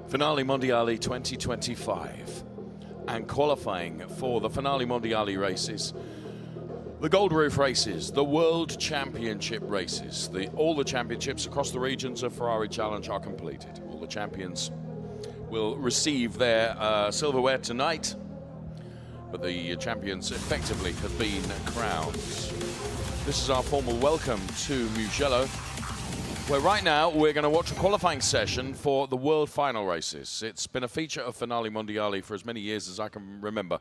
Finali Mondiali 2025, and qualifying for the Finali Mondiali races, the Gold Roof races, the World Championship races, all the championships across the regions of Ferrari Challenge are completed. All the champions will receive their silverware tonight, but the champions effectively have been crowned. This is our formal welcome to Mugello, where right now we're going to watch a qualifying session for the world final races. It's been a feature of Finali Mondiali for as many years as I can remember,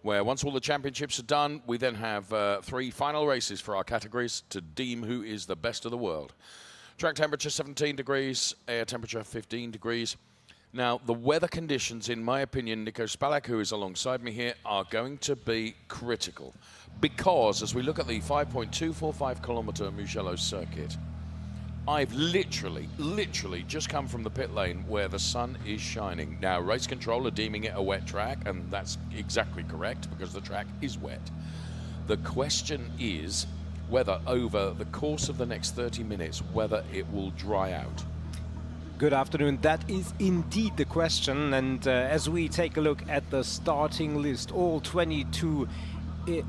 where once all the championships are done, we then have 3 final races for our categories to deem who is the best of the world. Track temperature 17 degrees, air temperature 15 degrees. Now, the weather conditions, in my opinion, Nico Spalak, who is alongside me here, are going to be critical. Because as we look at the 5.245 kilometer Mugello circuit, I've literally just come from the pit lane where the sun is shining. Now, race control are deeming it a wet track, and that's exactly correct because the track is wet. The question is whether over the course of the next 30 minutes, whether it will dry out. Good afternoon. That is indeed the question. And as we take a look at the starting list, all 22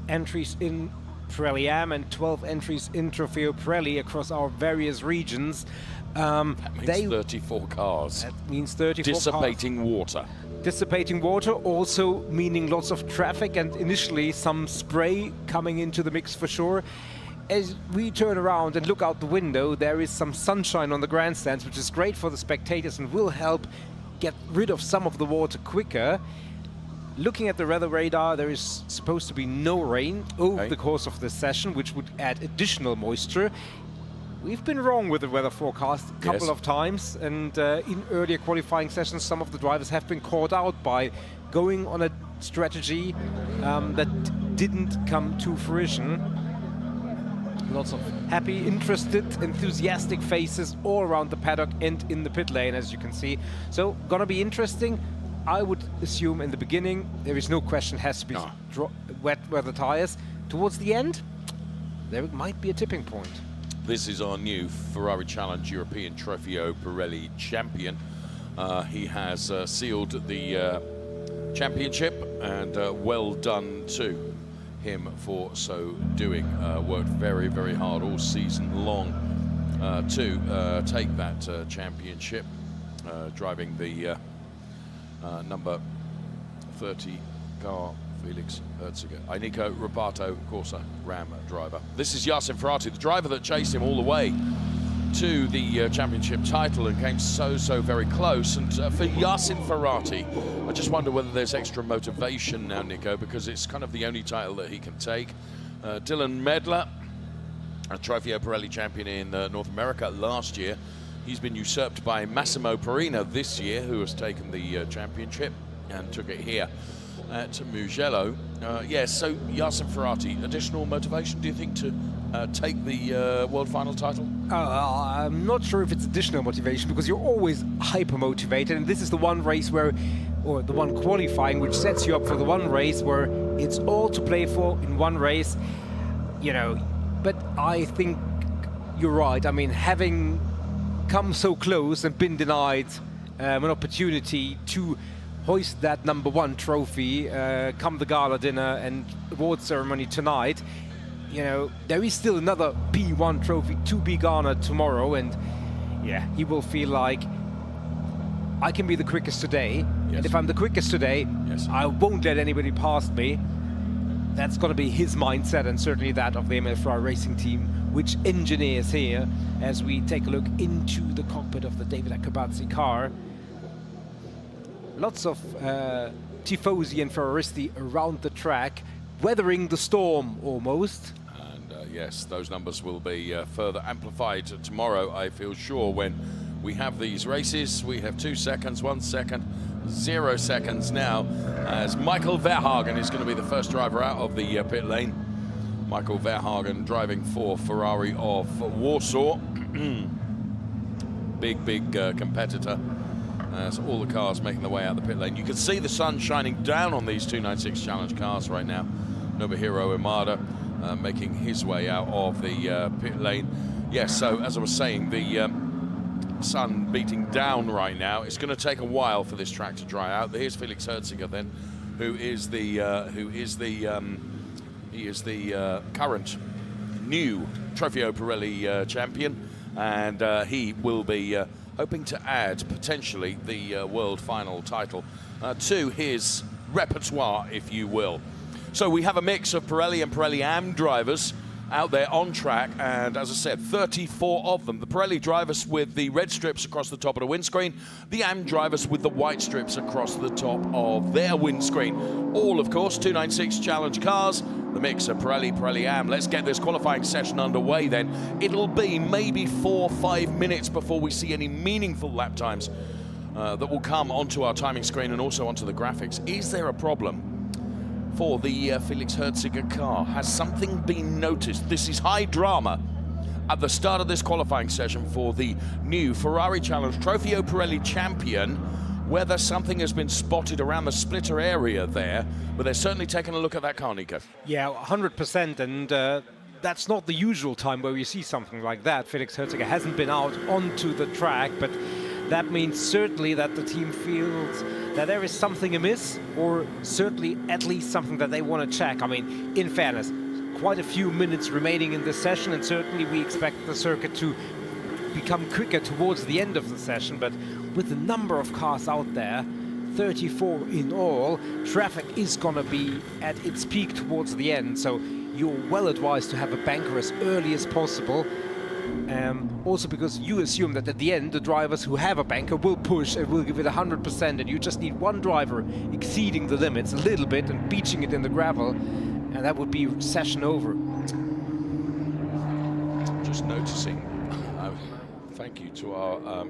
entries in Pirelli AM and 12 entries in Trofeo Pirelli across our various regions. That means 34 cars. That means 34 Dissipating cars. water. Dissipating water, also meaning lots of traffic and initially some spray coming into the mix for sure. As we turn around and look out the window, there is some sunshine on the grandstands, which is great for the spectators and will help get rid of some of the water quicker. Looking at the weather radar, there is supposed to be no rain over the course of this session, which would add additional moisture. We've been wrong with the weather forecast a couple of times, and in earlier qualifying sessions, some of the drivers have been caught out by going on a strategy that didn't come to fruition. Lots of happy, interested, enthusiastic faces all around the paddock and in the pit lane, as you can see. So, gonna be interesting. I would assume in the beginning, there is no question, has to be wet weather tires. Towards the end, there might be a tipping point. This is our new Ferrari Challenge European Trofeo Pirelli champion. He has sealed the championship, and well done to him for so doing. Worked very, very hard all season long to take that championship, driving the number 30 car, Felix Herziger. Nico Roberto Corsa Ram driver. This is Yasin Ferrati, the driver that chased him all the way to the championship title and came so very close. And for Yasin Ferrati, I just wonder whether there's extra motivation now, Nico, because it's kind of the only title that he can take. Dylan Medler, a Trofeo Pirelli champion in North America last year. He's been usurped by Massimo Perino this year, who has taken the championship and took it here at Mugello. So Yasin Ferrati, additional motivation, do you think, to take the world final title? I'm not sure if it's additional motivation, because you're always hyper motivated, and this is the one race where, or the one qualifying, which sets you up for the one race where it's all to play for in one race, you know. But I think you're right. I mean, having come so close and been denied an opportunity to hoist that #1 trophy come the gala dinner and award ceremony tonight, you know, there is still another P1 trophy to be garnered tomorrow, and yeah, he will feel like, I can be the quickest today, and if I'm the quickest today, I won't let anybody past me. That's got to be his mindset, and certainly that of the ML Ferrari racing team, which engineers here, as we take a look into the cockpit of the David Akabazzi car. Lots of tifosi and Ferraristi around the track, weathering the storm almost. And yes, those numbers will be further amplified tomorrow, I feel sure, when we have these races. We have 2 seconds, 1 second, 0 seconds now, as Michael Verhagen is going to be the first driver out of the pit lane. Michael Verhagen driving for Ferrari of Warsaw. big competitor. So all the cars making their way out the pit lane. You can see the sun shining down on these 296 Challenge cars right now. Nobuhiro Imada making his way out of the pit lane. Yes, so as I was saying, the sun beating down right now. It's going to take a while for this track to dry out. Here's Felix Herziger then, who is the current new Trofeo Pirelli champion, and he will be hoping to add potentially the world final title to his repertoire, if you will. So we have a mix of Pirelli and Pirelli Am drivers out there on track, and as I said, 34 of them. The Pirelli drivers with the red strips across the top of the windscreen, the Am drivers with the white strips across the top of their windscreen. All, of course, 296 Challenge cars, the mix of Pirelli, Pirelli Am. Let's get this qualifying session underway then. It'll be maybe 4 or 5 minutes before we see any meaningful lap times that will come onto our timing screen and also onto the graphics. Is there a problem for the Felix Herziger car? Has something been noticed? This is high drama at the start of this qualifying session for the new Ferrari Challenge Trofeo Pirelli champion. Whether something has been spotted around the splitter area there, but they're certainly taking a look at that car, Nico. Yeah, 100%, and that's not the usual time where we see something like that. Felix Herziger hasn't been out onto the track, but that means certainly that the team feels that there is something amiss, or certainly at least something that they want to check. I mean, in fairness, quite a few minutes remaining in this session, and certainly we expect the circuit to become quicker towards the end of the session, but with the number of cars out there, 34 in all, traffic is going to be at its peak towards the end, so you're well advised to have a banker as early as possible. Also because you assume that at the end the drivers who have a banker will push and will give it 100%, and you just need one driver exceeding the limits a little bit and beaching it in the gravel, and that would be session over. Just noticing, thank you to our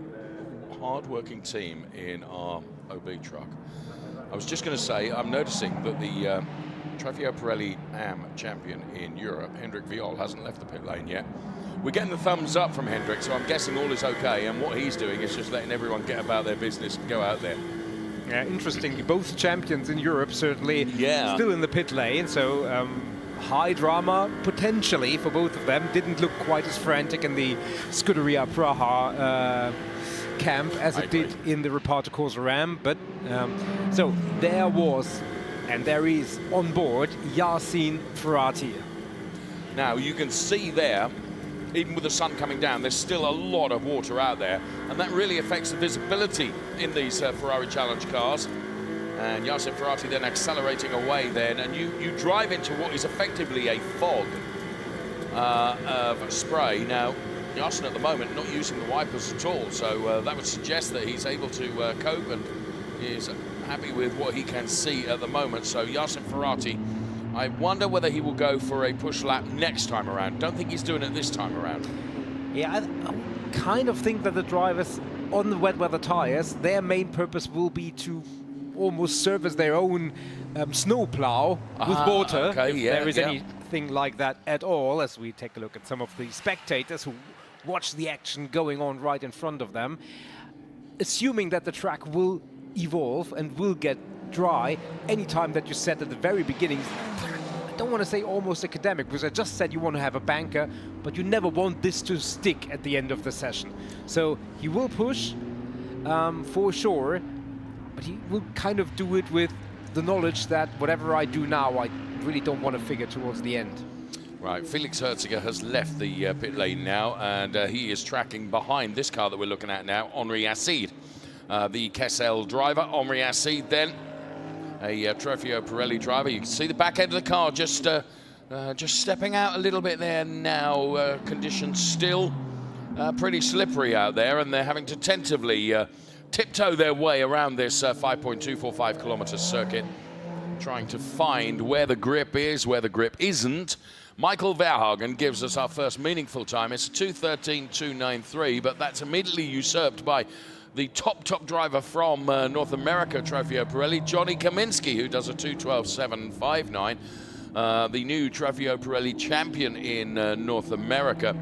hard-working team in our OB truck. I was just going to say, I'm noticing that the Trofeo Pirelli Am champion in Europe, Hendrik Viol, hasn't left the pit lane yet. We're getting the thumbs up from Hendrik, so I'm guessing all is okay, and what he's doing is just letting everyone get about their business and go out there. Yeah, interesting. Both champions in Europe certainly still in the pit lane, so high drama potentially for both of them. Didn't look quite as frantic in the Scuderia Praha camp as it did in the Reparto Corsa Ram, but so there was, and there is on board, Yasin Ferrati. Now you can see there, even with the sun coming down, there's still a lot of water out there, and that really affects the visibility in these Ferrari Challenge cars. And Yasin Ferrati then accelerating away then, and you drive into what is effectively a fog of spray. Now, Yasin at the moment not using the wipers at all, so that would suggest that he's able to cope and is happy with what he can see at the moment. So Yasin Ferrati, I wonder whether he will go for a push lap next time around. Don't think he's doing it this time around. Yeah, I kind of think that the drivers on the wet weather tires, their main purpose will be to almost serve as their own snow plow with water, if there is anything like that at all, as we take a look at some of the spectators who watch the action going on right in front of them. Assuming that the track will evolve and will get dry anytime that you said at the very beginning, I don't want to say almost academic, because I just said you want to have a banker, but you never want this to stick at the end of the session. So he will push for sure, but he will kind of do it with the knowledge that whatever I do now, I really don't want to figure towards the end. Right, Felix Herziger has left the pit lane now, and he is tracking behind this car that we're looking at now, Henri Acide. The Kessel driver, Henri Acide then, a Trofeo Pirelli driver. You can see the back end of the car just stepping out a little bit there now. Conditions still pretty slippery out there, and they're having to tentatively tiptoe their way around this 5.245 kilometer circuit, trying to find where the grip is, where the grip isn't. Michael Verhagen gives us our first meaningful time. It's a 2:13.293, but that's immediately usurped by the top driver from North America, Trofeo Pirelli, Johnny Kaminski, who does a 2:12.759. The new Trofeo Pirelli champion in North America.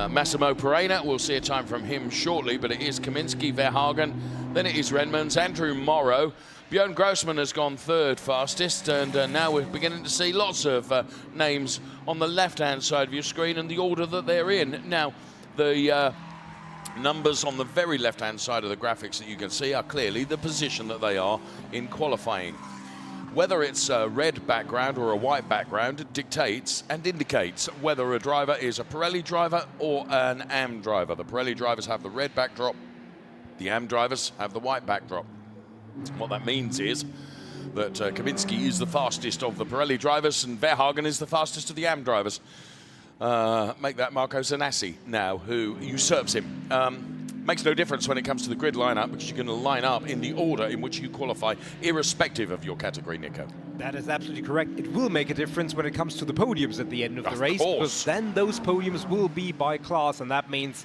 Massimo Perena, we'll see a time from him shortly, but it is Kaminski, Verhagen, then it is Redmond's, Andrew Morrow. Björn Grossman has gone third fastest, and now we're beginning to see lots of names on the left-hand side of your screen and the order that they're in. Now, the numbers on the very left-hand side of the graphics that you can see are clearly the position that they are in qualifying. Whether it's a red background or a white background dictates and indicates whether a driver is a Pirelli driver or an AM driver. The Pirelli drivers have the red backdrop, the AM drivers have the white backdrop. What that means is that Kaminski is the fastest of the Pirelli drivers and Verhagen is the fastest of the AM drivers. Make that Marco Zanassi now, who usurps him. Makes no difference when it comes to the grid lineup, because you're going to line up in the order in which you qualify, irrespective of your category, Nico. That is absolutely correct. It will make a difference when it comes to the podiums at the end of the race, course. because then those podiums will be by class, and that means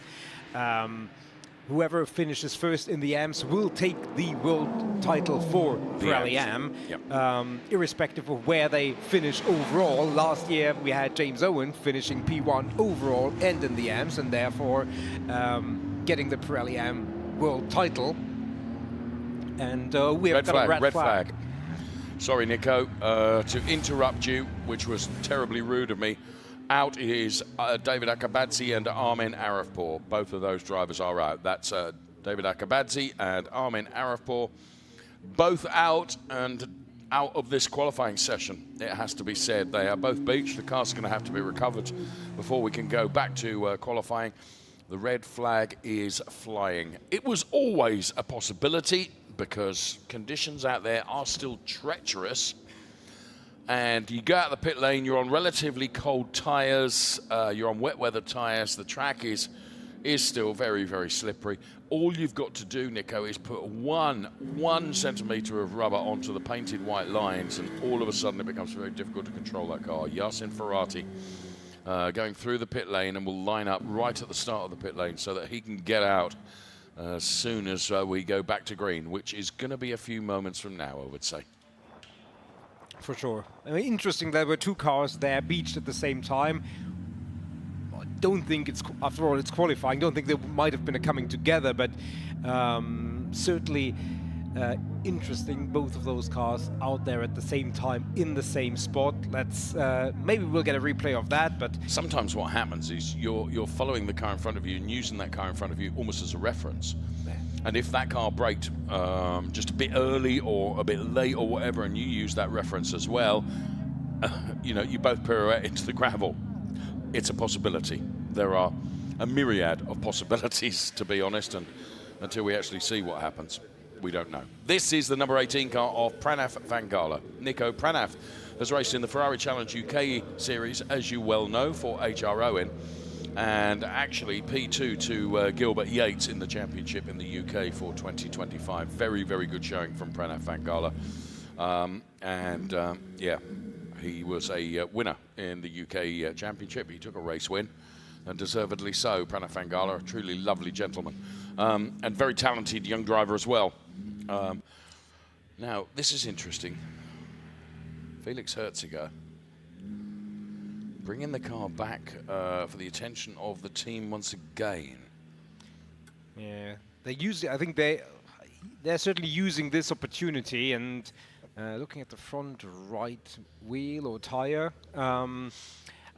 whoever finishes first in the AMs will take the world title for Pirelli AM, irrespective of where they finish overall. Last year we had James Owen finishing P1 overall and in the AMs, and therefore getting the Pirelli AM world title. And we have got a red flag. Sorry, Nico, to interrupt you, which was terribly rude of me. Out is David Akabadze and Armin Arifpour. Both of those drivers are out. That's David Akabadze and Armin Arifpour. Both out and out of this qualifying session. It has to be said. They are both beached. The car's going to have to be recovered before we can go back to qualifying. The red flag is flying. It was always a possibility because conditions out there are still treacherous. And you go out the pit lane, you're on relatively cold tyres, you're on wet weather tyres, the track is still very, very slippery. All you've got to do, Nico, is put one centimetre of rubber onto the painted white lines, and all of a sudden it becomes very difficult to control that car. Yasin Ferrati going through the pit lane and will line up right at the start of the pit lane so that he can get out as soon as we go back to green, which is going to be a few moments from now, I would say. For sure. I mean, interesting, there were two cars there beached at the same time. I don't think it's, after all, it's qualifying. Don't think there might have been a coming together, but certainly interesting, both of those cars out there at the same time in the same spot. Let's maybe we'll get a replay of that, but sometimes what happens is you're following the car in front of you and using that car in front of you almost as a reference. And if that car braked just a bit early or a bit late or whatever, and you use that reference as well, you both pirouette into the gravel. It's a possibility. There are a myriad of possibilities, to be honest, and until we actually see what happens, we don't know. This is the number 18 car of Pranav van Gala. Nico Pranav has raced in the Ferrari Challenge UK Series, as you well know, for HR Owen, and actually P2 to Gilbert Yates in the championship in the UK for 2025. Very, very good showing from Pranav van Gala. Yeah, he was a winner in the UK championship. He took a race win, and deservedly so. Pranav van Gala, a truly lovely gentleman, and very talented young driver as well. Now, this is interesting. Felix Herziger bringing the car back for the attention of the team once again. Yeah, I think they're certainly using this opportunity, and looking at the front right wheel or tire,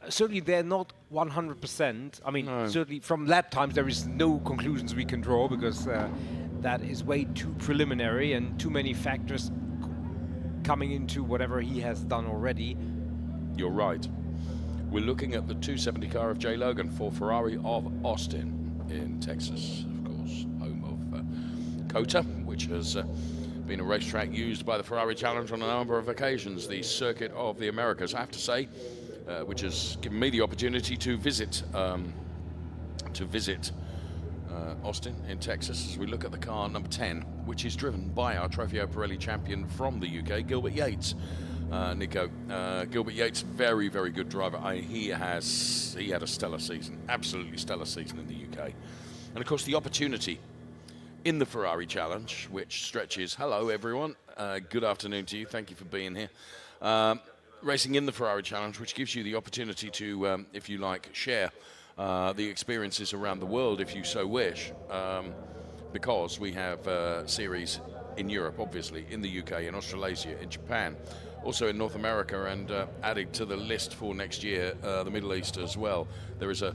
certainly they're not 100%. I mean, certainly from lap times there is no conclusions we can draw, because that is way too preliminary and too many factors coming into whatever he has done already. You're right. We're looking at the 270 car of Jay Logan for Ferrari of Austin in Texas, of course, home of COTA, which has been a racetrack used by the Ferrari Challenge on a number of occasions, the Circuit of the Americas, I have to say, which has given me the opportunity to visit Austin in Texas as we look at the car number 10, which is driven by our Trofeo Pirelli champion from the UK, Gilbert Yates. Nico, Gilbert Yates, very, very good driver. He had a stellar season, absolutely stellar season in the UK. And of course the opportunity in the Ferrari Challenge, which stretches, hello everyone, good afternoon to you, thank you for being here. Racing in the Ferrari Challenge, which gives you the opportunity to, if you like, share the experiences around the world if you so wish, because we have series in Europe, obviously, in the UK, in Australasia, in Japan, also in North America, and adding to the list for next year, the Middle East as well. There is a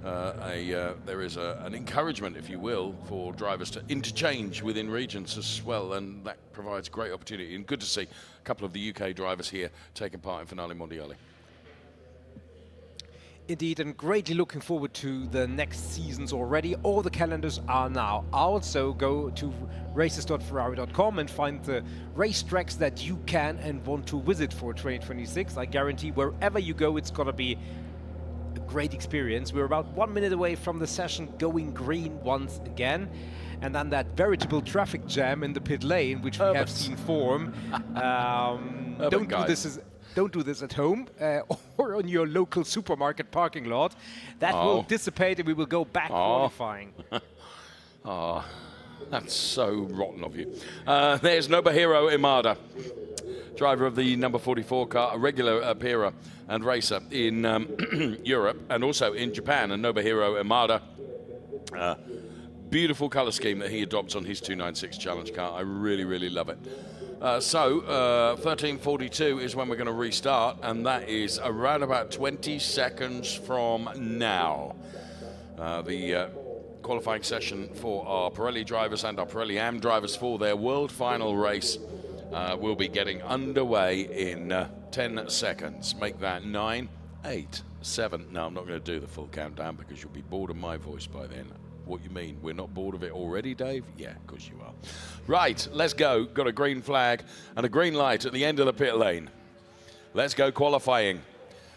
there is an encouragement, if you will, for drivers to interchange within regions as well, and that provides great opportunity. And good to see a couple of the UK drivers here taking part in Finali Mondiali. Indeed, and greatly looking forward to the next seasons already. All the calendars are now out, so go to races.ferrari.com and find the racetracks that you can and want to visit for 2026. I guarantee wherever you go, it's going to be a great experience. We're about 1 minute away from the session going green once again. And then that veritable traffic jam in the pit lane, which we have seen form. Don't do this at home or on your local supermarket parking lot. That will dissipate and we will go back qualifying. Oh, that's so rotten of you. There's Nobuhiro Imada, driver of the number 44 car, a regular appearer and racer in Europe and also in Japan. And Nobuhiro Imada, beautiful colour scheme that he adopts on his 296 Challenge car. I really, really love it. 13:42 is when we're going to restart, and that is around about 20 seconds from now. The qualifying session for our Pirelli drivers and our Pirelli AM drivers for their world final race will be getting underway in 10 seconds. Make that 9, 8, 7. No, I'm not going to do the full countdown because you'll be bored of my voice by then. What you mean? We're not bored of it already, Dave? Yeah, of course you are. Right, let's go. Got a green flag and a green light at the end of the pit lane. Let's go qualifying.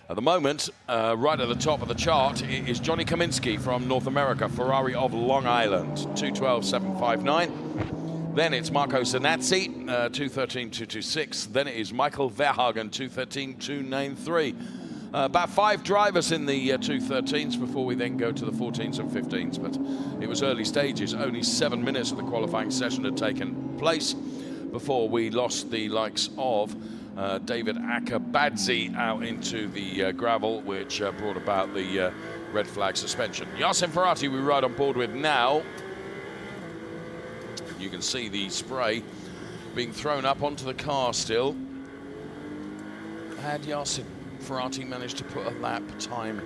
At the moment, right at the top of the chart is Johnny Kaminsky from North America, Ferrari of Long Island, 2:12.759. Then it's Marco Zanazzi, 2:13.226. Then it is Michael Verhagen, 2:13.293. About 5 drivers in the 2:13s before we then go to the 14s and 15s, but it was early stages. Only 7 minutes of the qualifying session had taken place before we lost the likes of David Akabadze out into the gravel, which brought about the red flag suspension. Yasin Ferrati we ride on board with now. You can see the spray being thrown up onto the car still. Had Yasin Ferrati managed to put a lap time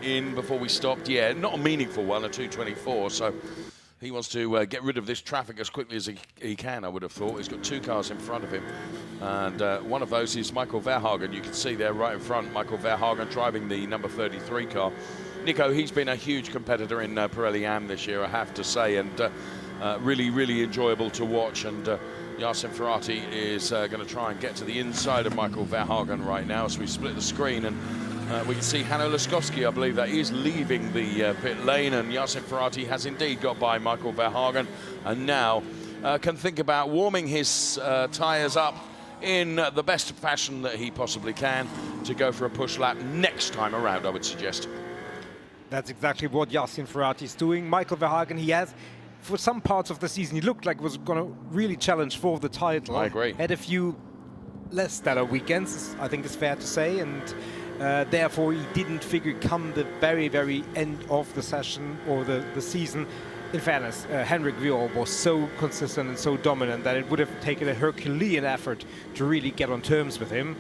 in before we stopped? Yeah, not a meaningful one, a 2:24, so he wants to get rid of this traffic as quickly as he can, I would have thought. He's got 2 cars in front of him, and one of those is Michael Verhagen. You can see there right in front, Michael Verhagen driving the number 33 car. Nico, he's been a huge competitor in Pirelli AM this year, I have to say, and really, really enjoyable to watch. And Yasin Ferrati is going to try and get to the inside of Michael Verhagen right now. So we split the screen, and we can see Hanno Laskowski, I believe that is leaving the pit lane, and Yasin Ferrati has indeed got by Michael Verhagen, and now can think about warming his tyres up in the best fashion that he possibly can to go for a push lap next time around, I would suggest. That's exactly what Yasin Ferrati is doing. Michael Verhagen, he has, for some parts of the season, he looked like was going to really challenge for the title. I agree. Had a few less stellar weekends, I think it's fair to say, and therefore he didn't figure come the very, very end of the session or the season. In fairness, Henrik Viol was so consistent and so dominant that it would have taken a Herculean effort to really get on terms with him.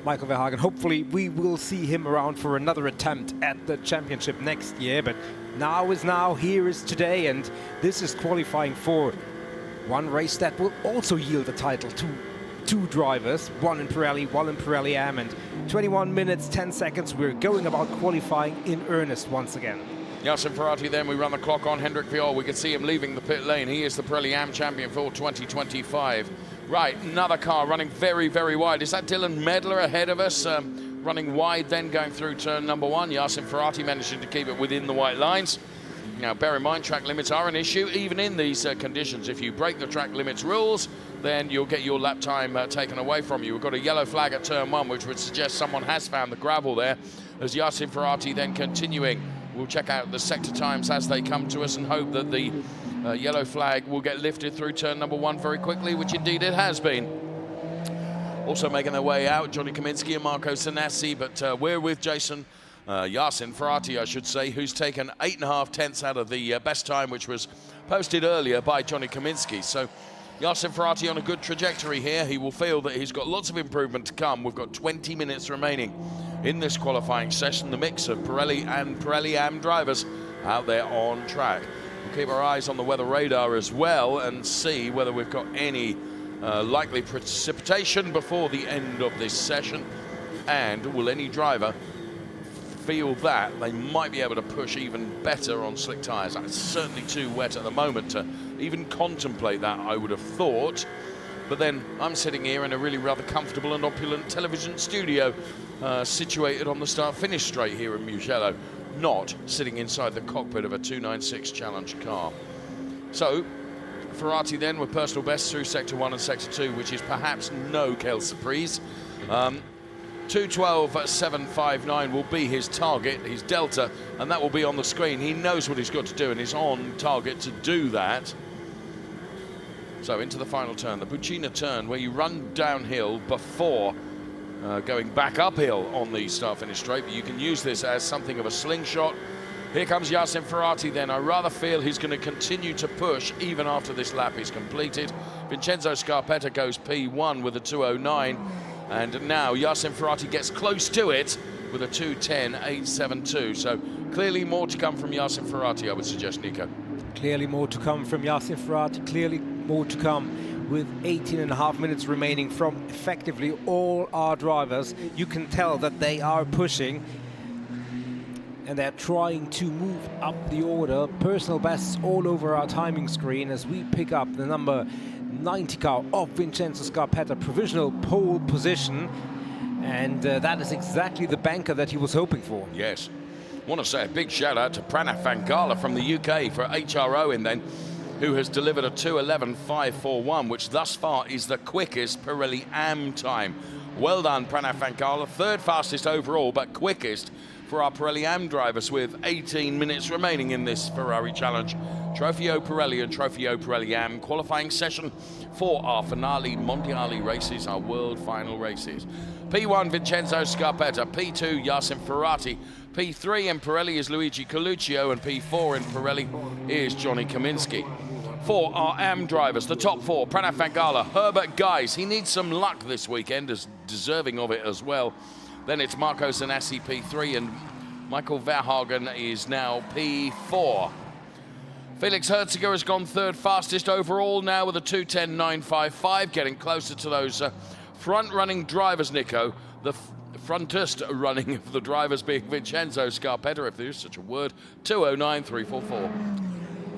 Michael Verhagen, hopefully we will see him around for another attempt at the championship next year, but now is now, here is today, and this is qualifying for one race that will also yield the title to 2 drivers, one in Pirelli, one in Pirelli AM, and 21 minutes, 10 seconds, we're going about qualifying in earnest once again. Yasin Ferrati, then we run the clock on Henrik Viol. We can see him leaving the pit lane. He is the Pirelli AM champion for 2025. Right, another car running very, very wide. Is that Dylan Medler ahead of us? Running wide then going through turn number 1. Yasin Ferrati managing to keep it within the white lines. Now, bear in mind, track limits are an issue, even in these conditions. If you break the track limits rules, then you'll get your lap time taken away from you. We've got a yellow flag at turn 1, which would suggest someone has found the gravel there. As Yasin Ferrati then continuing, we'll check out the sector times as they come to us and hope that the yellow flag will get lifted through turn number 1 very quickly, which indeed it has been. Also making their way out, Johnny Kaminsky and Marco Zanazzi, but we're with Yasin Ferrati, I should say, who's taken 8.5 tenths out of the best time, which was posted earlier by Johnny Kaminsky. So Yassin Ferrati on a good trajectory here. He will feel that he's got lots of improvement to come. We've got 20 minutes remaining in this qualifying session. The mix of Pirelli and Pirelli AM drivers out there on track. We'll keep our eyes on the weather radar as well and see whether we've got any likely precipitation before the end of this session. And will any driver feel that they might be able to push even better on slick tyres? It's certainly too wet at the moment to even contemplate that, I would have thought. But then I'm sitting here in a really rather comfortable and opulent television studio situated on the start-finish straight here in Mugello, not sitting inside the cockpit of a 296 Challenge car. So Ferrati then with personal bests through Sector 1 and Sector 2, which is perhaps no quelle surprise. 2:12.759 will be his target, his delta, and that will be on the screen. He knows what he's got to do and is on target to do that. So into the final turn, the Bucina turn, where you run downhill before going back uphill on the start-finish straight, but you can use this as something of a slingshot. Here comes Yassin Ferrati then. I rather feel he's going to continue to push even after this lap is completed. Vincenzo Scarpetta goes P1 with a 2:09. And now Yassin Ferrati gets close to it with a 2:10.872. So clearly more to come from Yassin Ferrati, I would suggest, Nico. Clearly more to come from Yassin Ferrati. Clearly more to come with 18.5 minutes remaining from effectively all our drivers. You can tell that they are pushing and they're trying to move up the order. Personal bests all over our timing screen as we pick up the number 90 car of Vincenzo Scarpetta, provisional pole position, and that is exactly the banker that he was hoping for. Yes. I want to say a big shout out to Pranav Vangala from the UK for HRO in then, who has delivered a 2:11.541, which thus far is the quickest Pirelli AM time. Well done, Pranav Vangala. Third fastest overall, but quickest for our Pirelli AM drivers with 18 minutes remaining in this Ferrari Challenge. Trofeo Pirelli and Trofeo Pirelli AM qualifying session for our Finali Mondiali races, our world final races. P1 Vincenzo Scarpetta, P2 Yassin Ferrati, P3 in Pirelli is Luigi Coluccio, and P4 in Pirelli is Johnny Kaminski. For our AM drivers, the top four, Pranav Vangala, Herbert Guys, he needs some luck this weekend, is deserving of it as well. Then it's Marco Zanassi P3 and Michael Verhagen is now P4. Felix Herziger has gone third fastest overall now with a 2:10.955, getting closer to those front-running drivers, Nico. The frontest running of the drivers being Vincenzo Scarpetta, if there is such a word, 2:09.344.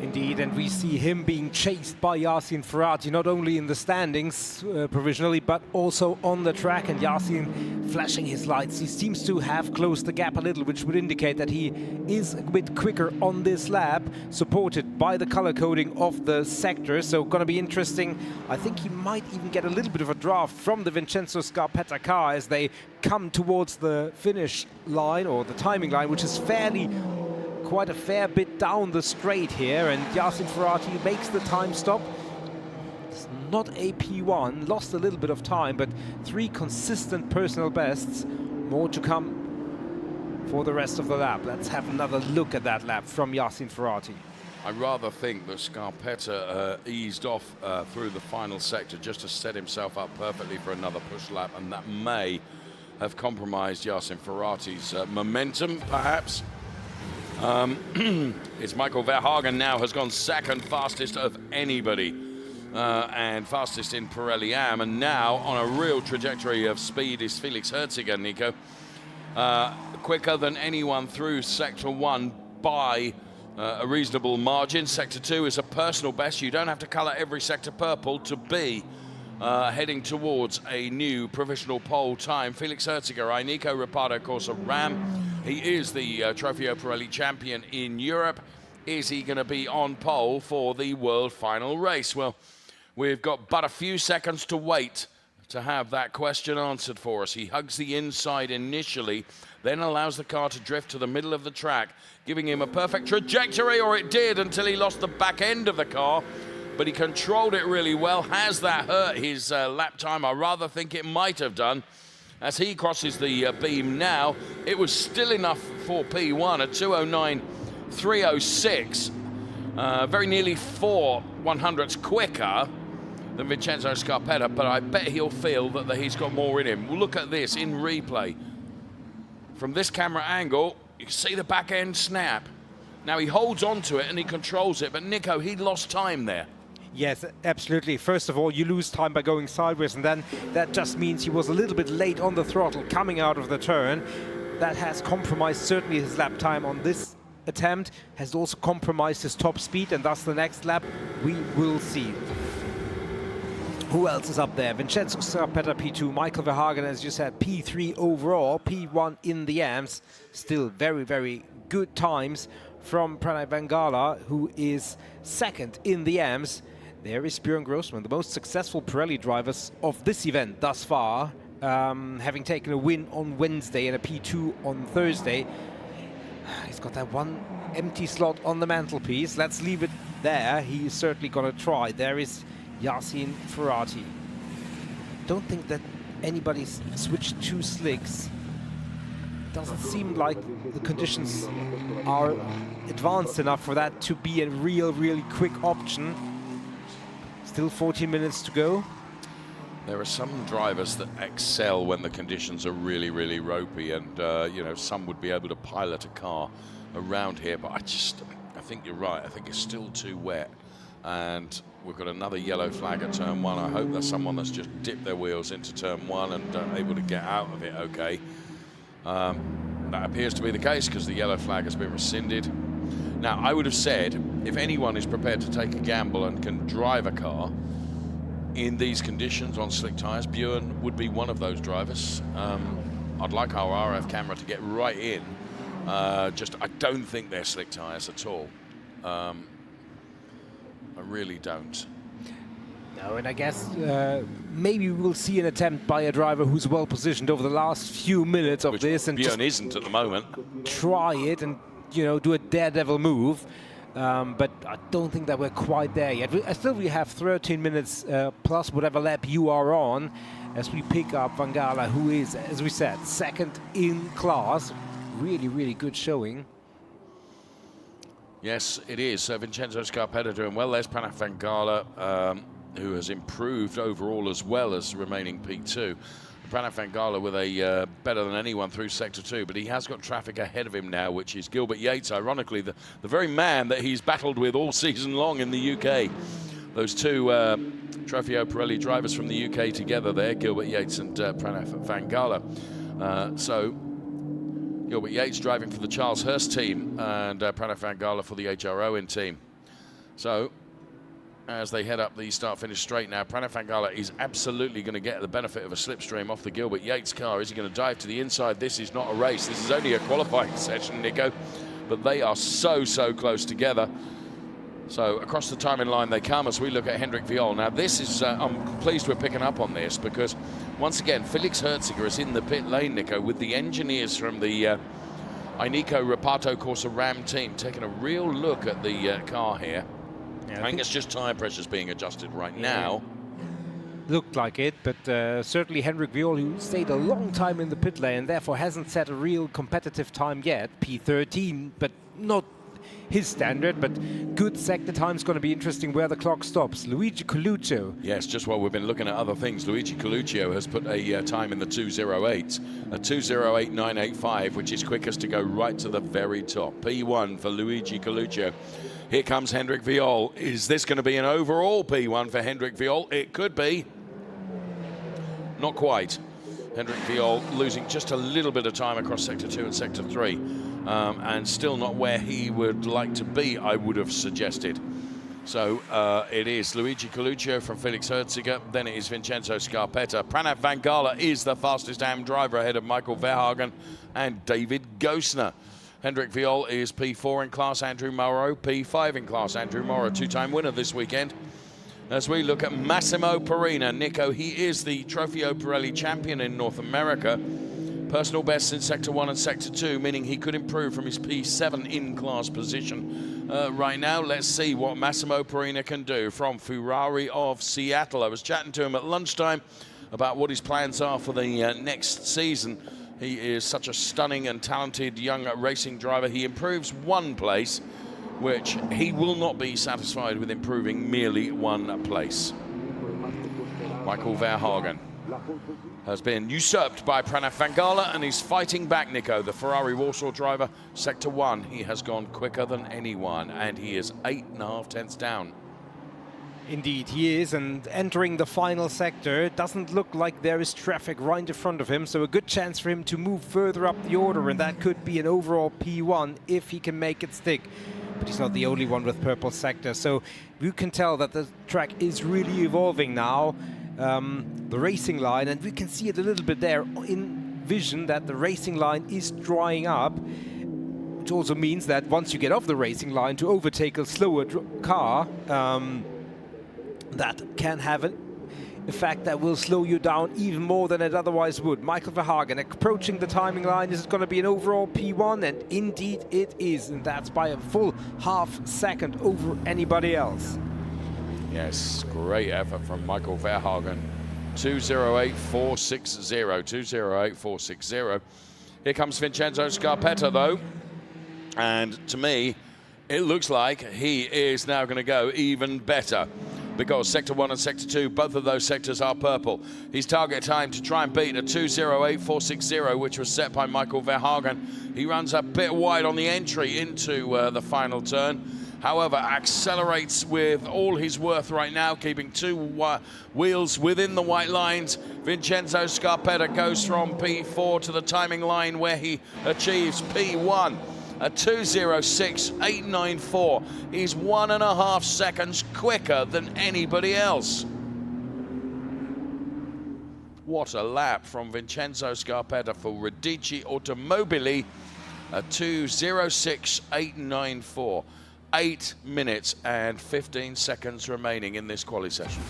Indeed, and we see him being chased by Yassin Ferrati, not only in the standings provisionally, but also on the track. And Yassin flashing his lights. He seems to have closed the gap a little, which would indicate that he is a bit quicker on this lap, supported by the color coding of the sector. So going to be interesting. I think he might even get a little bit of a draft from the Vincenzo Scarpetta car as they come towards the finish line, or the timing line, which is quite a fair bit down the straight here, and Yassin Ferrati makes the time stop. It's not a P1, lost a little bit of time, but 3 consistent personal bests. More to come for the rest of the lap. Let's have another look at that lap from Yassin Ferrati. I rather think that Scarpetta eased off through the final sector just to set himself up perfectly for another push lap, and that may have compromised Yassin Ferrati's momentum, perhaps. It's Michael Verhagen now has gone second fastest of anybody and fastest in Pirelli AM, and now on a real trajectory of speed is Felix Herziger, Nico. Quicker than anyone through Sector 1 by a reasonable margin. Sector 2 is a personal best. You don't have to colour every sector purple to be heading towards a new provisional pole time. Felix Herziger, Nico Ricciardo Corsa Ram. He is the Trofeo Pirelli champion in Europe. Is he going to be on pole for the world final race? Well, we've got but a few seconds to wait to have that question answered for us. He hugs the inside initially, then allows the car to drift to the middle of the track, giving him a perfect trajectory, or it did until he lost the back end of the car. But he controlled it really well. Has that hurt his lap time? I rather think it might have done. As he crosses the beam now, it was still enough for P1 at 2:09.306. Very nearly 4 100ths quicker than Vincenzo Scarpetta, but I bet he'll feel that he's got more in him. Look at this in replay. From this camera angle, you see the back end snap. Now he holds on to it and he controls it, but Nico, he lost time there. Yes, absolutely. First of all, you lose time by going sideways, and then that just means he was a little bit late on the throttle coming out of the turn. That has compromised certainly his lap time on this attempt, has also compromised his top speed, and thus the next lap we will see. Who else is up there? Vincenzo Scarpetta P2, Michael Verhagen, as you said, P3 overall, P1 in the AMS. Still very, very good times from Pranay Vangala, who is second in the AMS. There is Björn Grossman, the most successful Pirelli drivers of this event thus far, having taken a win on Wednesday and a P2 on Thursday. He's got that one empty slot on the mantelpiece. Let's leave it there. He's certainly going to try. There is Yasin Ferrati. Don't think that anybody's switched to slicks. Doesn't seem like the conditions are advanced enough for that to be a really quick option. Still 14 minutes to go. There are some drivers that excel when the conditions are really ropey, and you know, some would be able to pilot a car around here, but I think you're right. I think it's still too wet, and we've got another yellow flag at turn 1. I hope there's someone that's just dipped their wheels into turn 1 and able to get out of it okay. That appears to be the case because the yellow flag has been rescinded. Now, I would have said, if anyone is prepared to take a gamble and can drive a car in these conditions on slick tyres, Björn would be one of those drivers. I'd like our RF camera to get right in. I don't think they're slick tyres at all. I really don't. No, and I guess maybe we'll see an attempt by a driver who's well positioned over the last few minutes of this, and Björn isn't at the moment. Try it and, you know, do a daredevil move. But I don't think that we're quite there yet. We have 13 minutes plus whatever lap you are on as we pick up Vangala, who is, as we said, second in class. Really good showing. Yes, it is. Vincenzo Scarpetta doing well. There's Pranay Vangala, who has improved overall as well as remaining P2. Pranay Vangala with a better than anyone through Sector 2, but he has got traffic ahead of him now, which is Gilbert Yates, ironically, the very man that he's battled with all season long in the UK. Those two Trofeo Pirelli drivers from the UK together there, Gilbert Yates and Pranay Vangala. So Gilbert Yates driving for the Charles Hurst team and Pranay Vangala for the HRON team. So as they head up the start-finish straight now, Pranay Vangala is absolutely going to get the benefit of a slipstream off the Gilbert Yates car. Is he going to dive to the inside? This is not a race. This is only a qualifying session, Nico. But they are so close together. So across the timing line they come as we look at Hendrik Viol. Now this is, I'm pleased we're picking up on this because once again, Felix Herziger is in the pit lane, Nico, with the engineers from the Ineco Reparto Corsa Ram team taking a real look at the car here. Yeah, I think it's just tyre pressures being adjusted right now. Looked like it, but certainly Hendrik Viol, who stayed a long time in the pit lane and therefore hasn't set a real competitive time yet, P13, but not his standard, but good sector time. Is going to be interesting where the clock stops. Luigi Coluccio. Yes, just while we've been looking at other things, Luigi Coluccio has put a time in the 2:08, a 2:08.985, which is quickest to go right to the very top. P1 for Luigi Coluccio. Here comes Hendrik Viol. Is this going to be an overall P1 for Hendrik Viol? It could be. Not quite. Hendrik Viol losing just a little bit of time across Sector 2 and Sector 3. And still not where he would like to be, I would have suggested. So it is Luigi Coluccio from Felix Herziger, then it is Vincenzo Scarpetta. Pranay Vangala is the fastest AM driver ahead of Michael Verhagen and David Gosner. Hendrik Viol is P4 in class, Andrew Morrow, P5 in class, Andrew Morrow, two-time winner this weekend. As we look at Massimo Perina, Nico, he is the Trofeo Pirelli champion in North America. Personal best in Sector 1 and Sector 2, meaning he could improve from his P7 in-class position. Right now, let's see what Massimo Perina can do from Ferrari of Seattle. I was chatting to him at lunchtime about what his plans are for the next season. He is such a stunning and talented young racing driver. He improves one place, which he will not be satisfied with improving merely one place. Michael Verhagen has been usurped by Pranav Vangala, and he's fighting back, Nico. The Ferrari Warsaw driver, sector 1, he has gone quicker than anyone, and he is 8.5 tenths down. Indeed, he is, and entering the final sector, it doesn't look like there is traffic right in front of him, so a good chance for him to move further up the order, and that could be an overall P1 if he can make it stick. But he's not the only one with purple sector, so you can tell that the track is really evolving now. The racing line, and we can see it a little bit there in vision, that the racing line is drying up, which also means that once you get off the racing line to overtake a slower car, that can have an effect that will slow you down even more than it otherwise would. Michael Verhagen approaching the timing line. Is it going to be an overall P1? And indeed it is, and that's by a full half second over anybody else. Yes, great effort from Michael Verhagen. 2:08.460, 2:08.460. Here comes Vincenzo Scarpetta, though. And to me, it looks like he is now going to go even better, because sector 1 and sector 2, both of those sectors are purple. His target time to try and beat a 2:08.460, which was set by Michael Verhagen. He runs a bit wide on the entry into the final turn. However, accelerates with all his worth right now, keeping 2 wheels within the white lines. Vincenzo Scarpetta goes from P4 to the timing line, where he achieves P1. A 2:06.894. He's 1.5 seconds quicker than anybody else. What a lap from Vincenzo Scarpetta for Radici Automobili. A 2:06.894. 8 minutes and 15 seconds remaining in this quali session.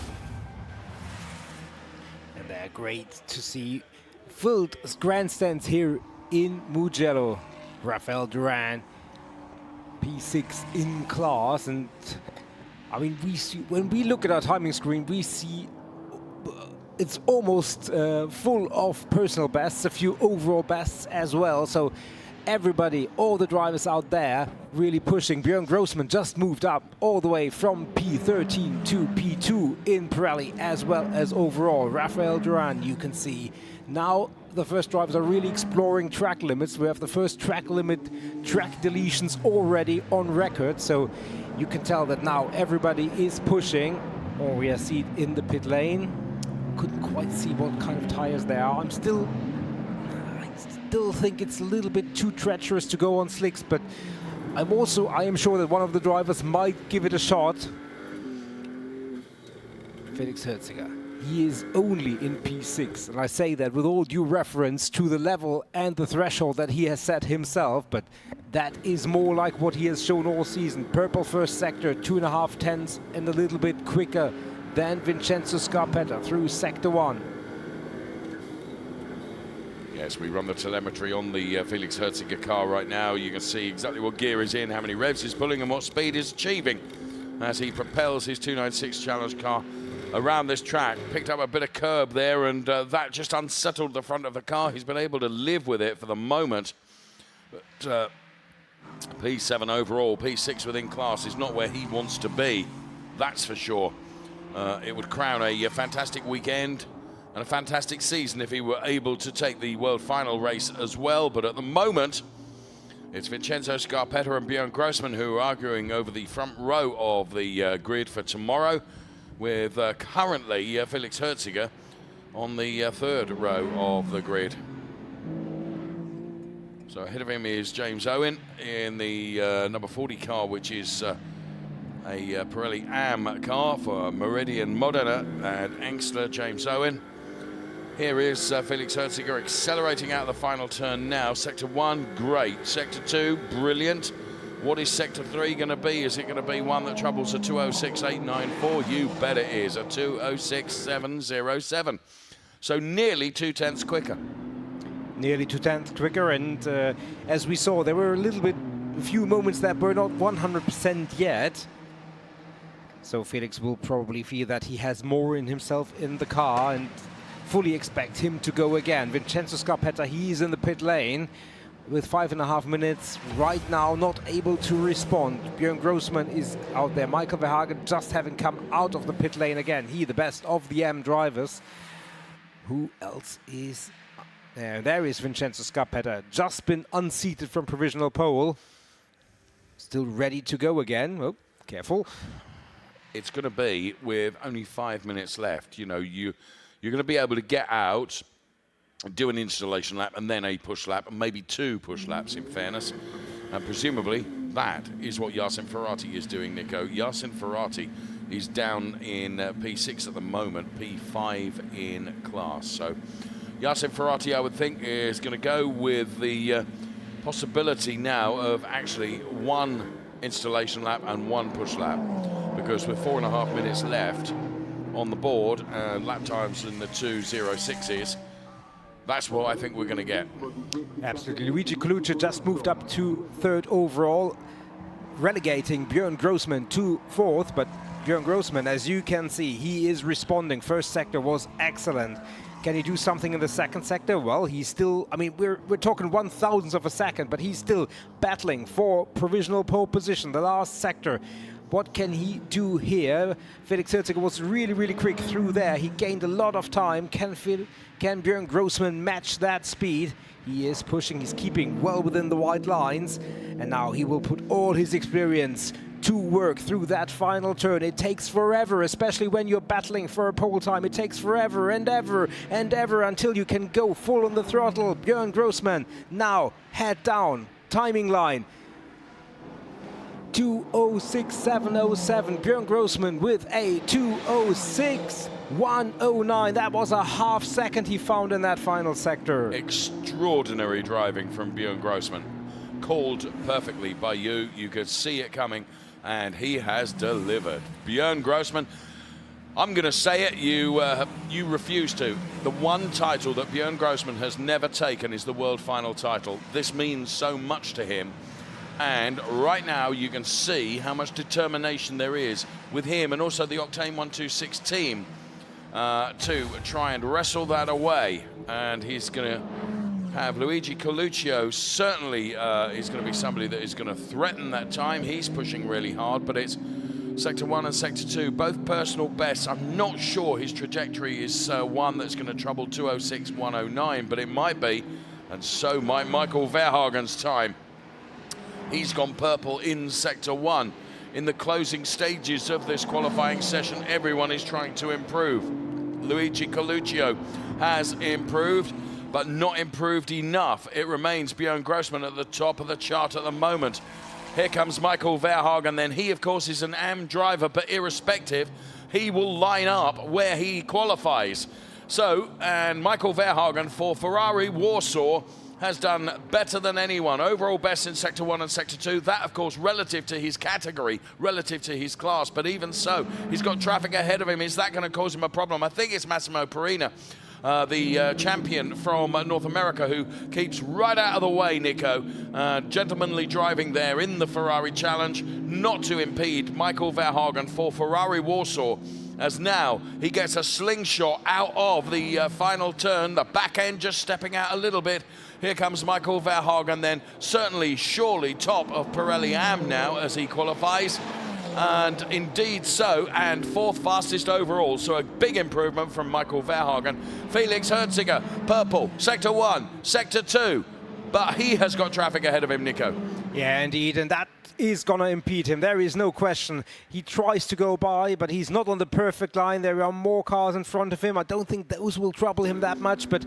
And they're great to see. Filled grandstands here in Mugello. Rafael Duran, P6 in class, and I mean, we see, when we look at our timing screen, we see it's almost full of personal bests, a few overall bests as well. So everybody, all the drivers out there really pushing. Björn Grossman just moved up all the way from P13 to P2 in Pirelli, as well as overall. Rafael Duran, you can see now the first drivers are really exploring track limits. We have the first track limit track deletions already on record, so you can tell that now everybody is pushing. Or we see it in the pit lane. Couldn't quite see what kind of tires there are. I still think it's a little bit too treacherous to go on slicks, but I am sure that one of the drivers might give it a shot. Felix Herziger. He is only in P6, and I say that with all due reference to the level and the threshold that he has set himself, but that is more like what he has shown all season. Purple first sector, 2.5 tenths and a little bit quicker than Vincenzo Scarpetta through sector 1. Yes, we run the telemetry on the Felix Herziger car right now. You can see exactly what gear is in, how many revs he's pulling, and what speed he's achieving as he propels his 296 Challenge car around this track. Picked up a bit of curb there, and that just unsettled the front of the car. He's been able to live with it for the moment. But P7 overall, P6 within class is not where he wants to be. That's for sure. It would crown a fantastic weekend and a fantastic season if he were able to take the world final race as well. But at the moment, it's Vincenzo Scarpetta and Björn Grossman who are arguing over the front row of the grid for tomorrow, with currently Felix Herziger on the third row of the grid. So ahead of him is James Owen in the number 40 car, which is a Pirelli AM car for Meridian Modena and Angstler. James Owen. Here is Felix Herziger accelerating out the final turn now. Sector 1, great. Sector 2, brilliant. What is sector 3 going to be? Is it going to be one that troubles a 2:06.894? You bet it is, a 2:06.707. So nearly 2 tenths quicker. Nearly 2 tenths quicker, and as we saw, there were a few moments that were not 100% yet. So Felix will probably feel that he has more in himself in the car and fully expect him to go again. Vincenzo Scarpetta, he is in the pit lane. with 5.5 minutes right now, not able to respond. Björn Grossman is out there. Michael Verhagen just having come out of the pit lane again. He, the best of the AM drivers. Who else is there? There is Vincenzo Scarpetta, just been unseated from provisional pole. Still ready to go again. Oh, careful. It's going to be with only 5 minutes left. You know, you're going to be able to get out, do an installation lap and then a push lap, and maybe 2 push laps in fairness. And presumably that is what Yasin Ferrati is doing, Nico. Yasin Ferrati is down in P6 at the moment, P5 in class. So Yasin Ferrati, I would think, is going to go with the possibility now of actually 1 installation lap and 1 push lap, because with 4.5 minutes left on the board and lap times in the 2:06s, that's what I think we're going to get. Absolutely. Luigi Colucci just moved up to 3rd overall, relegating Björn Grossman to 4th. But Björn Grossman, as you can see, he is responding. First sector was excellent. Can he do something in the second sector? Well, he's still, I mean, we're talking 1/1000th of a second, but he's still battling for provisional pole position, the last sector. What can he do here? Felix Herziger was really quick through there. He gained a lot of time. Can Björn Grossman match that speed? He is pushing, he's keeping well within the white lines. And now he will put all his experience to work through that final turn. It takes forever, especially when you're battling for a pole time. It takes forever and ever and ever until you can go full on the throttle. Björn Grossman now head down, timing line. 2:06.707. Björn Grossman with a 2:06.109. That was a ½ second he found in that final sector. Extraordinary driving from Björn Grossman. Called perfectly by you. You could see it coming, and he has delivered. Björn Grossman, I'm going to say it, you refuse to. The one title that Björn Grossman has never taken is the world final title. This means so much to him. And right now you can see how much determination there is with him and also the Octane 126 team to try and wrestle that away. And he's going to have Luigi Colucci. Certainly is going to be somebody that is going to threaten that time. He's pushing really hard, but it's Sector 1 and Sector 2, both personal bests. I'm not sure his trajectory is one that's going to trouble 2:06.109, but it might be, and so might Michael Verhagen's time. He's gone purple in Sector 1. In the closing stages of this qualifying session, everyone is trying to improve. Luigi Colucci has improved, but not improved enough. It remains Björn Grossman at the top of the chart at the moment. Here comes Michael Verhagen. Then he, of course, is an AM driver, but irrespective, he will line up where he qualifies. So, and Michael Verhagen for Ferrari Warsaw has done better than anyone. Overall best in Sector 1 and Sector 2. That, of course, relative to his category, relative to his class. But even so, he's got traffic ahead of him. Is that going to cause him a problem? I think it's Massimo Perina, the champion from North America, who keeps right out of the way, Nico. Gentlemanly driving there in the Ferrari Challenge, not to impede Michael Verhagen for Ferrari Warsaw, as now he gets a slingshot out of the final turn. The back end just stepping out a little bit. Here comes Michael Verhagen then, certainly, surely top of Pirelli AM now as he qualifies. And indeed so, and 4th fastest overall. So a big improvement from Michael Verhagen. Felix Herziger, purple, Sector 1, Sector 2. But he has got traffic ahead of him, Nico. Yeah, indeed, and that is going to impede him. There is no question. He tries to go by, but he's not on the perfect line. There are more cars in front of him. I don't think those will trouble him that much, but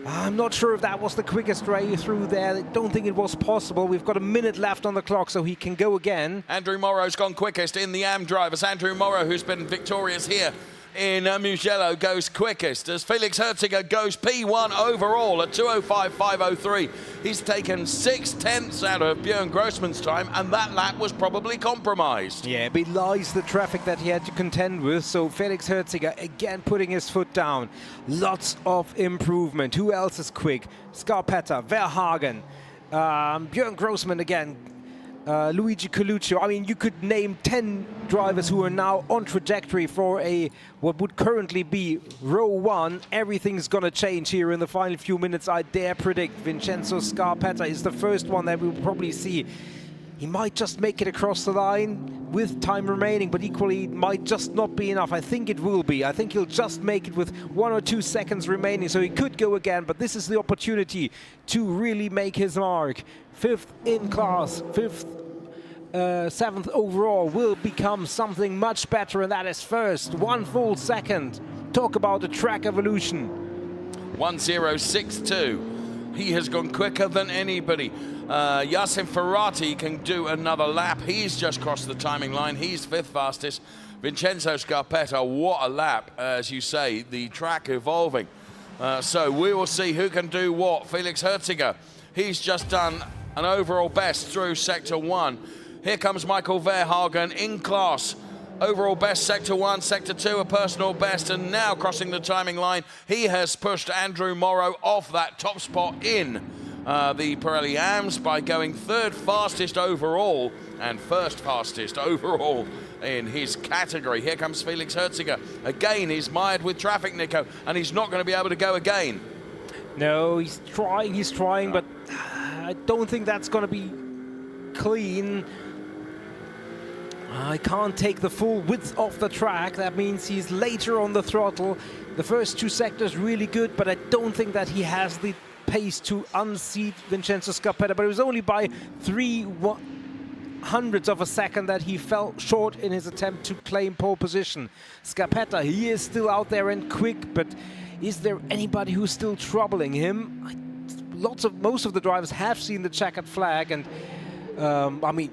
I'm not sure if that was the quickest ray through there. I don't think it was possible. We've got a minute left on the clock, so he can go again. Andrew Morrow's gone quickest in the AM drivers. Andrew Morrow, who's been victorious here in Mugello, goes quickest as Felix Herziger goes P1 overall at 2:05.503. He's taken 6/10 out of Björn Grossman's time, and that lap was probably compromised. Yeah, it belies the traffic that he had to contend with. So Felix Herziger again putting his foot down. Lots of improvement. Who else is quick? Scarpetta, Verhagen, Björn Grossman again Luigi Coluccio. I mean, you could name 10 drivers who are now on trajectory for what would currently be row 1. Everything's going to change here in the final few minutes. I dare predict Vincenzo Scarpetta is the first one that we'll probably see. He might just make it across the line with time remaining, but equally it might just not be enough. I think it will be. I think he'll just make it with 1 or 2 seconds remaining, so he could go again, but this is the opportunity to really make his mark. 5th in class, 7th overall will become something much better, and that is first. 1 full second. Talk about a track evolution. 1:0.62. He has gone quicker than anybody. Yassin Ferrari can do another lap. He's just crossed the timing line. He's 5th fastest. Vincenzo Scarpetta, what a lap, as you say, the track evolving. So we will see who can do what. Felix Herziger, he's just done an overall best through Sector 1. Here comes Michael Verhagen in class. Overall best, Sector 1, Sector 2, a personal best, and now crossing the timing line, he has pushed Andrew Morrow off that top spot in the Pirelli AMS by going 3rd fastest overall and 1st fastest overall in his category. Here comes Felix Herziger. Again, he's mired with traffic, Nico, and he's not going to be able to go again. No, he's trying, but I don't think that's going to be clean. I can't take the full width off the track. That means he's later on the throttle. The first 2 sectors really good, but I don't think that he has the pace to unseat Vincenzo Scarpetta. But it was only by 0.03 of a second that he fell short in his attempt to claim pole position. Scarpetta, he is still out there and quick, but is there anybody who's still troubling him? Most of the drivers have seen the checkered flag, and I mean,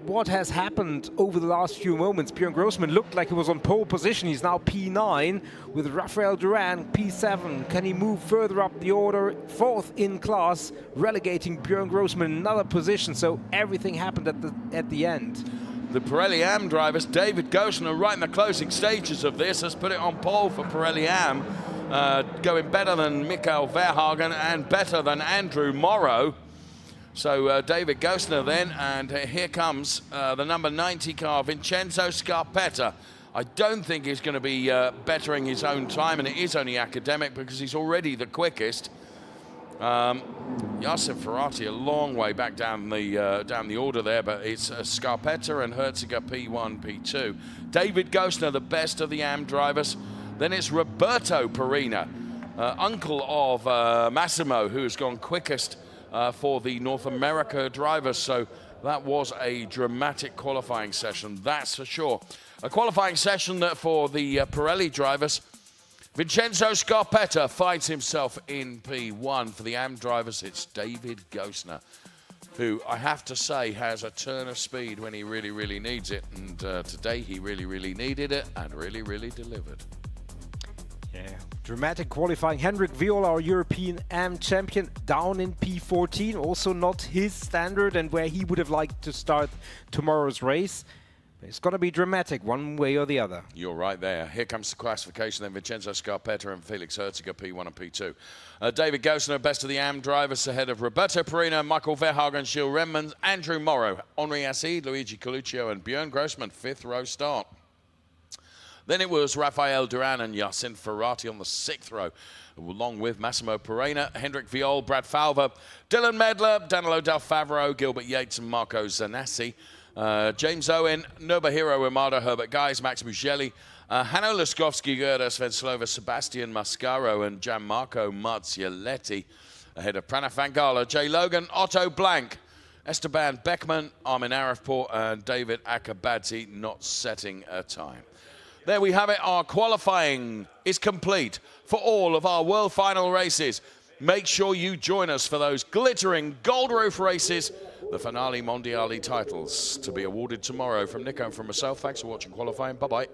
what has happened over the last few moments? Björn Grossman looked like he was on pole position. He's now P9 with Rafael Duran P7. Can he move further up the order? 4th in class, relegating Björn Grossman another position. So everything happened at the end. The Pirelli AM drivers, David Gosner, right in the closing stages of this, has put it on pole for Pirelli AM, going better than Michael Verhagen and better than Andrew Morrow. So David Gosner then, and here comes the number 90 car, Vincenzo Scarpetta. I don't think he's going to be bettering his own time, and it is only academic because he's already the quickest. Yassin Ferrari a long way back down the order there, but it's Scarpetta and Herziger P1, P2. David Gosner, the best of the AM drivers. Then it's Roberto Perina, uncle of Massimo, who's gone quickest for the North America drivers. So that was a dramatic qualifying session, that's for sure. A qualifying session that for the Pirelli drivers. Vincenzo Scarpetta finds himself in P1. For the AM drivers, it's David Gosner, who I have to say has a turn of speed when he really, really needs it. And today he really, really needed it and really, really delivered. Yeah, dramatic qualifying. Hendrik Viol, our European AM champion, down in P14. Also not his standard and where he would have liked to start tomorrow's race. But it's going to be dramatic one way or the other. You're right there. Here comes the classification then. Vincenzo Scarpetta and Felix Herziger, P1 and P2. David Gosner, best of the AM drivers, ahead of Roberto Perina, Michael Verhagen, Gilles Redmond, Andrew Morrow, Henri Acide, Luigi Coluccio and Björn Grossman, 5th row start. Then it was Rafael Duran and Yassin Ferrari on the 6th row, along with Massimo Perina, Hendrik Viol, Brad Falver, Dylan Medler, Danilo Del Favero, Gilbert Yates and Marco Zanassi, James Owen, Nobuhiro Imada, Herbert Guys, Max Mugelli, Hanno Laskovski, Gerda Svenslova, Sebastian Mascaro and Gianmarco Marzialetti, ahead of Pranav Vangala, Jay Logan, Otto Blank, Esteban Beckman, Armin Arifport and David Akabadze not setting a time. There we have it. Our qualifying is complete for all of our World Final races. Make sure you join us for those glittering Gold Roof races, the Finali Mondiali titles to be awarded tomorrow. From Nico and from myself, thanks for watching qualifying. Bye-bye.